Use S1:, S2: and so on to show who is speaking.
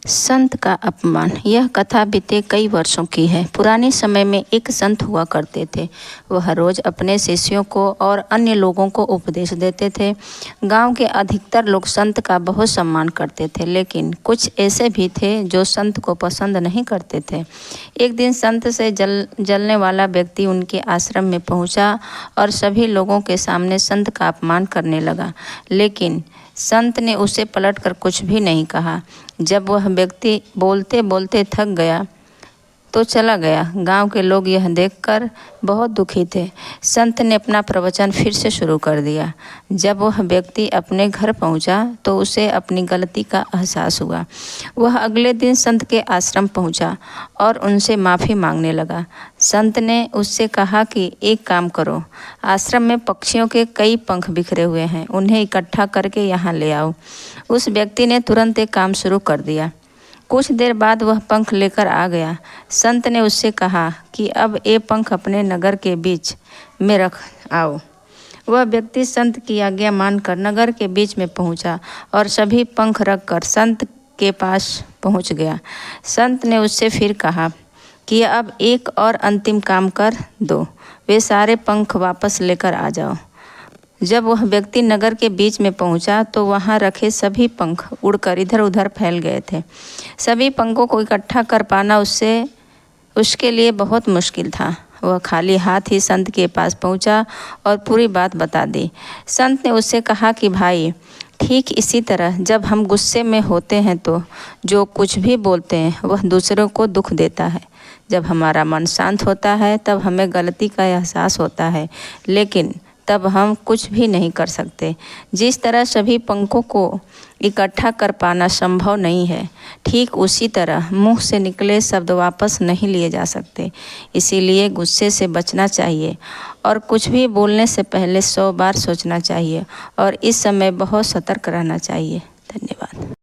S1: संत का अपमान। यह कथा बीते कई वर्षों की है। पुराने समय में एक संत हुआ करते थे। वह रोज अपने शिष्यों को और अन्य लोगों को उपदेश देते थे। गांव के अधिकतर लोग संत का बहुत सम्मान करते थे, लेकिन कुछ ऐसे भी थे जो संत को पसंद नहीं करते थे। एक दिन संत से जलने वाला व्यक्ति उनके आश्रम में पहुंचा और सभी लोगों के सामने संत का अपमान करने लगा, लेकिन संत ने उसे पलटकर कुछ भी नहीं कहा। जब वह व्यक्ति बोलते बोलते थक गया तो चला गया। गांव के लोग यह देखकर बहुत दुखी थे। संत ने अपना प्रवचन फिर से शुरू कर दिया। जब वह व्यक्ति अपने घर पहुंचा तो उसे अपनी गलती का एहसास हुआ। वह अगले दिन संत के आश्रम पहुंचा और उनसे माफ़ी मांगने लगा। संत ने उससे कहा कि एक काम करो, आश्रम में पक्षियों के कई पंख बिखरे हुए हैं, उन्हें इकट्ठा करके यहाँ ले आओ। उस व्यक्ति ने तुरंत एक काम शुरू कर दिया। कुछ देर बाद वह पंख लेकर आ गया। संत ने उससे कहा कि अब ये पंख अपने नगर के बीच में रख आओ। वह व्यक्ति संत की आज्ञा मानकर नगर के बीच में पहुंचा और सभी पंख रखकर संत के पास पहुंच गया। संत ने उससे फिर कहा कि अब एक और अंतिम काम कर दो, वे सारे पंख वापस लेकर आ जाओ। जब वह व्यक्ति नगर के बीच में पहुंचा तो वहां रखे सभी पंख उड़कर इधर उधर फैल गए थे। सभी पंखों को इकट्ठा कर पाना उसके लिए बहुत मुश्किल था। वह खाली हाथ ही संत के पास पहुंचा और पूरी बात बता दी। संत ने उससे कहा कि भाई, ठीक इसी तरह जब हम गुस्से में होते हैं तो जो कुछ भी बोलते हैं वह दूसरों को दुख देता है। जब हमारा मन शांत होता है तब हमें गलती का एहसास होता है, लेकिन तब हम कुछ भी नहीं कर सकते। जिस तरह सभी पंखों को इकट्ठा कर पाना संभव नहीं है, ठीक उसी तरह मुंह से निकले शब्द वापस नहीं लिए जा सकते। इसीलिए गुस्से से बचना चाहिए और कुछ भी बोलने से पहले 100 बार सोचना चाहिए और इस समय बहुत सतर्क रहना चाहिए। धन्यवाद।